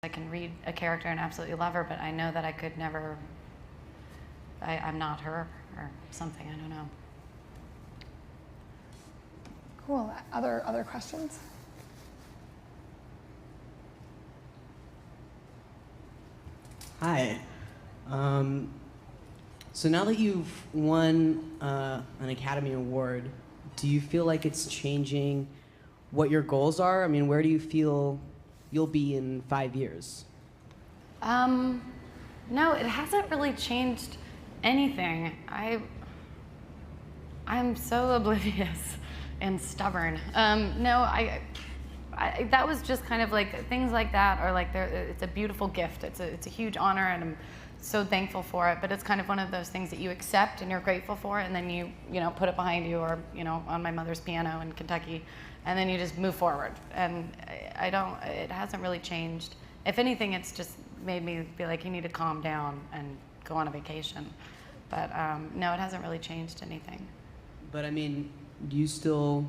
I can read a character and absolutely love her, but I know that I could never, I'm not her or something, I don't know. Cool. Other questions? Hi. So now that you've won an Academy Award, do you feel like it's changing what your goals are? I mean, where do you feel you'll be in 5 years? No, it hasn't really changed anything. I'm so oblivious and stubborn. No, that was just kind of like, things like that are like, it's a beautiful gift. It's a huge honor, and I'm so thankful for it, but it's kind of one of those things that you accept and you're grateful for, and then you put it behind you, or, on my mother's piano in Kentucky, and then you just move forward. And it hasn't really changed. If anything, it's just made me be like, you need to calm down and go on a vacation. But no, it hasn't really changed anything. But I mean, do you still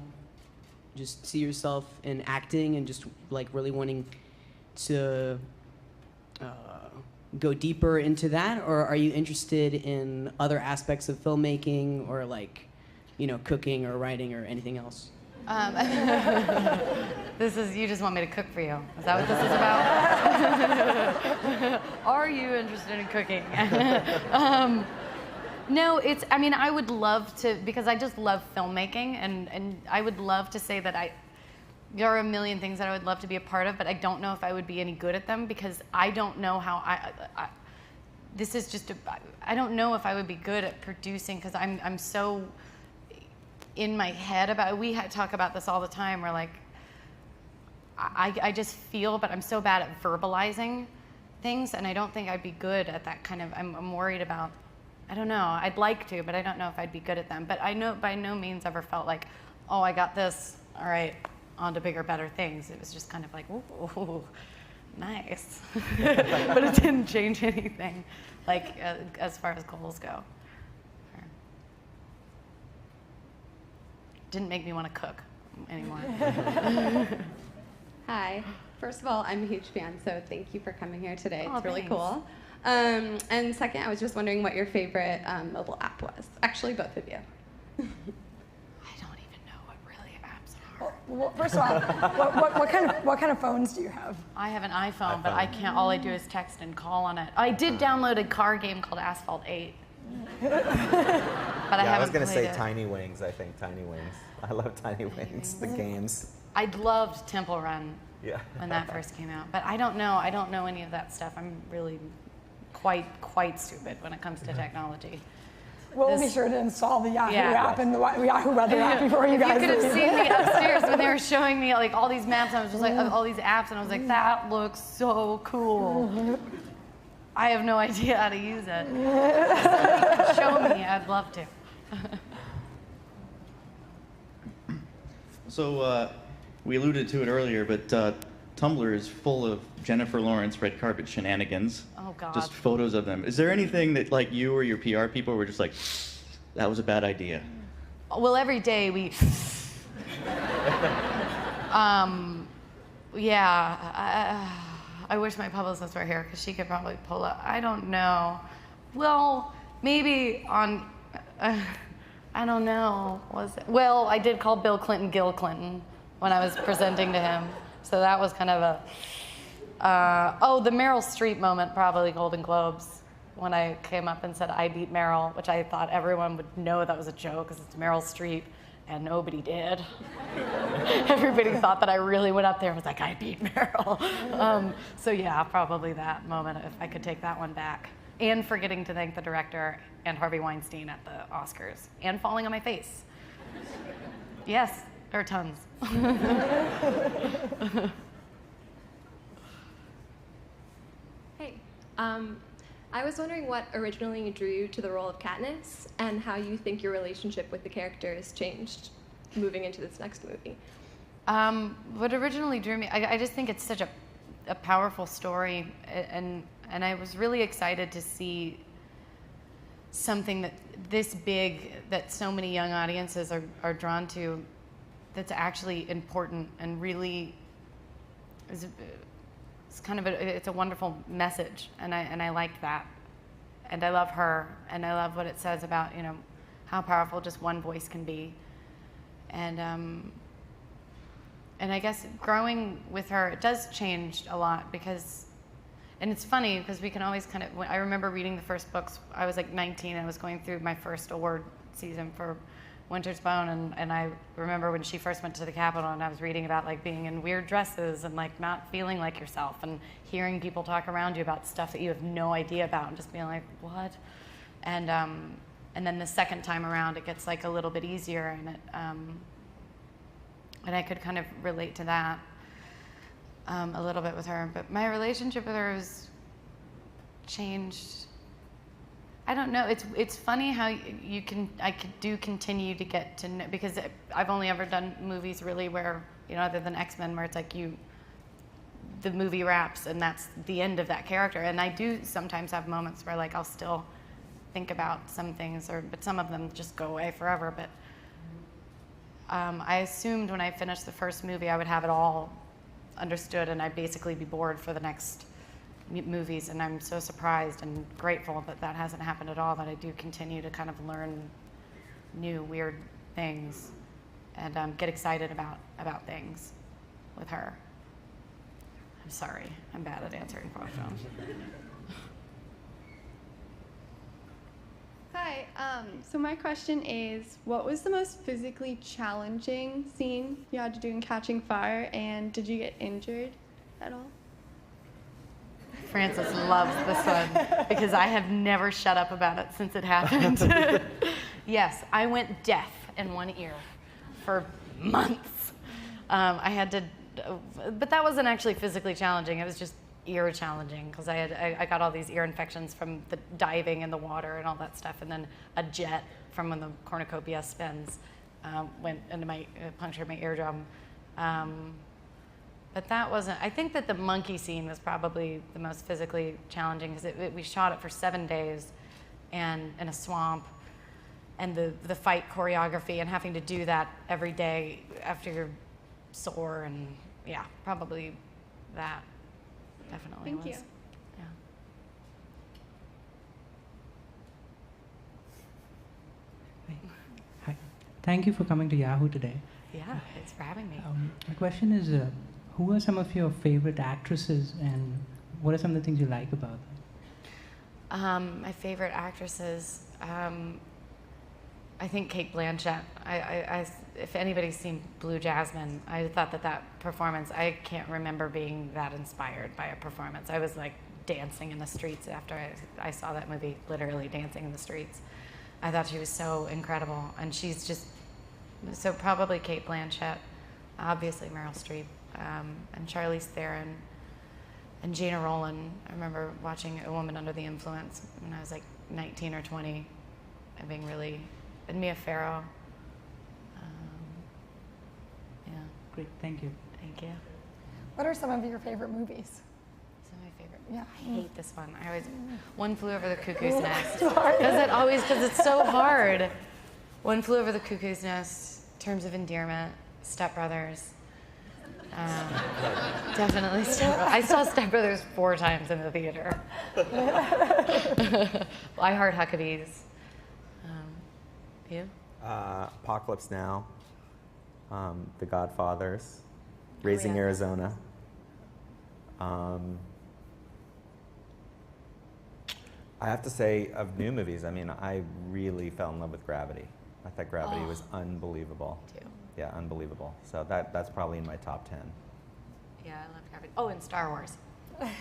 just see yourself in acting and just like really wanting to go deeper into that, or are you interested in other aspects of filmmaking, or like, cooking or writing or anything else? You just want me to cook for you. Is that what this is about? Are you interested in cooking? No, I would love to, because I just love filmmaking, and I would love to say that there are a million things that I would love to be a part of, but I don't know if I would be any good at them, because I don't know how I don't know if I would be good at producing, because I'm so in my head about it. We talk about this all the time, where like, I just feel, but I'm so bad at verbalizing things, and I don't think I'd be good at that kind of, I'm worried about, I don't know, I'd like to, but I don't know if I'd be good at them. But I know by no means ever felt like, oh, I got this, all right, on to bigger, better things. It was just kind of like, ooh, nice. But it didn't change anything, like, as far as goals go. Didn't make me want to cook anymore. Hi. First of all, I'm a huge fan, so thank you for coming here today. Oh, it's really thanks. cool. And second, I was just wondering what your favorite mobile app was. Actually, both of you. I don't even know what really apps are. Well, first of all, what kind of phones do you have? I have an iPhone, but I can't. All I do is text and call on it. I did download a car game called Asphalt 8. But I was going to say it. Tiny Wings, I think. Tiny Wings. I love Tiny Wings, the games. I loved Temple Run Yeah. when that first came out. But I don't know any of that stuff. I'm really quite stupid when it comes to technology. We'll be sure to install the Yahoo app and the Yahoo Weather app before you guys You could have leave. seen me upstairs when they were showing me like all these maps. I was just like, all these apps, and I was like, that looks so cool. I have no idea how to use it. If somebody could show me, I'd love to. So we alluded to it earlier, but Tumblr is full of Jennifer Lawrence red carpet shenanigans. Oh, God. Just photos of them. Is there anything that like you or your PR people were just like, that was a bad idea? Well, every day we. I wish my publicist were here, because she could probably pull up. I don't know. Well, maybe on. I don't know. Well, I did call Bill Clinton Gil Clinton when I was presenting to him. So that was kind of a, the Meryl Streep moment, probably Golden Globes, when I came up and said, I beat Meryl, which I thought everyone would know that was a joke, because it's Meryl Streep, and nobody did. Everybody thought that I really went up there and was like, I beat Meryl. So yeah, probably that moment, if I could take that one back. And forgetting to thank the director and Harvey Weinstein at the Oscars, and falling on my face. Yes, there are tons. Hey. I was wondering what originally drew you to the role of Katniss, and how you think your relationship with the character has changed moving into this next movie. What originally drew me, I just think it's such a powerful story, and I was really excited to see something that this big, that so many young audiences are drawn to, that's actually important and really is it's kind of it's a wonderful message, and I like that, and I love her, and I love what it says about, you know, how powerful just one voice can be, and I guess growing with her, it does change a lot because, and it's funny because we can always kind of, I remember reading the first books, I was like 19, I was going through my first award season for Winter's Bone, and I remember when she first went to the Capitol, and I was reading about like being in weird dresses and like not feeling like yourself, and hearing people talk around you about stuff that you have no idea about, and just being like, what? And then the second time around, it gets like a little bit easier, and I could kind of relate to that a little bit with her. But my relationship with her has changed. I don't know. It's funny how I do continue to get to know, because I've only ever done movies really where, you know, other than X-Men, where it's like the movie wraps and that's the end of that character. And I do sometimes have moments where like I'll still think about some things, but some of them just go away forever. But I assumed when I finished the first movie I would have it all understood and I'd basically be bored for the next movies, and I'm so surprised and grateful that that hasn't happened at all, that I do continue to kind of learn new weird things and get excited about things with her. I'm sorry, I'm bad at answering questions. Hi, so my question is, what was the most physically challenging scene you had to do in Catching Fire, and did you get injured at all? Francis loves this one because I have never shut up about it since it happened. Yes, I went deaf in one ear for months. I had to, but that wasn't actually physically challenging. It was just ear challenging because I got all these ear infections from the diving in the water and all that stuff, and then a jet from when the cornucopia spins went into punctured my eardrum. But that wasn't, I think that the monkey scene was probably the most physically challenging because we shot it for 7 days and in a swamp, and the fight choreography and having to do that every day after you're sore, and yeah, probably that definitely Thank was. you. Yeah. Hi. Thank you for coming to Yahoo today. Yeah, thanks for having me. My question is, who are some of your favorite actresses, and what are some of the things you like about them? My favorite actresses, I think Cate Blanchett. If anybody's seen Blue Jasmine, I thought that performance, I can't remember being that inspired by a performance. I was like dancing in the streets after I saw that movie, literally dancing in the streets. I thought she was so incredible, and she's just, so probably Cate Blanchett, obviously Meryl Streep, and Charlize Theron, and Gina Rowland. I remember watching A Woman Under the Influence when I was like 19 or 20, and being really, and Mia Farrow. Yeah. Great, thank you. Thank you. What are some of your favorite movies? Some of my favorite. Yeah. I hate this one. I always, One Flew Over the Cuckoo's Nest. Because it's so hard. One Flew Over the Cuckoo's Nest, Terms of Endearment, Step Brothers. Definitely Step Brothers. I saw Step Brothers 4 times in the theater. I Heart Huckabees. You? Apocalypse Now, The Godfathers, Raising yeah. Arizona. I have to say, of new movies, I mean, I really fell in love with Gravity. I thought Gravity was unbelievable. Too. Yeah, unbelievable. So that's probably in my top 10. Yeah, I love Gravity. Oh, and Star Wars. And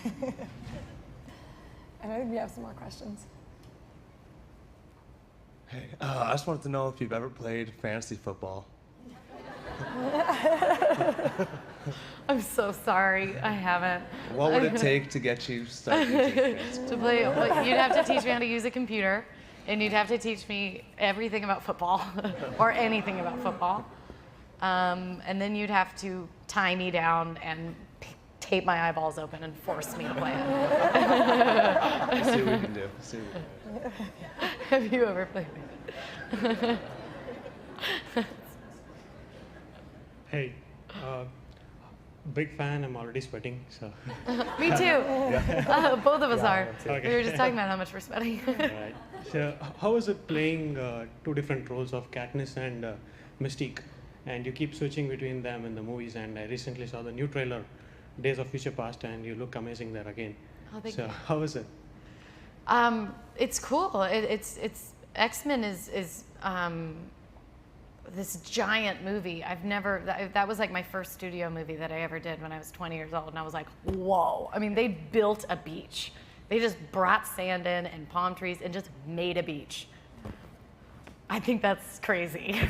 I think we have some more questions. Hey, I just wanted to know if you've ever played fantasy football. I'm so sorry, I haven't. What would it take to get you started in fantasy? To play, well, you'd have to teach me how to use a computer, and you'd have to teach me everything about football, or anything about football. And then you'd have to tie me down and tape my eyeballs open and force me to play it. We'll see what we can do. See what we can do. Have you ever played it? Hey, Big fan. I'm already sweating. So. Me too. Both of us are. Okay. We were just talking about how much we're sweating. Right. So how is it playing two different roles of Katniss and Mystique, and you keep switching between them in the movies? And I recently saw the new trailer, Days of Future Past, and you look amazing there again. Oh, thank so you. how is it? It's cool. It's X-Men is this giant movie. That was like my first studio movie that I ever did when I was 20 years old, and I was like, whoa. I mean, they built a beach. They just brought sand in and palm trees and just made a beach. I think that's crazy.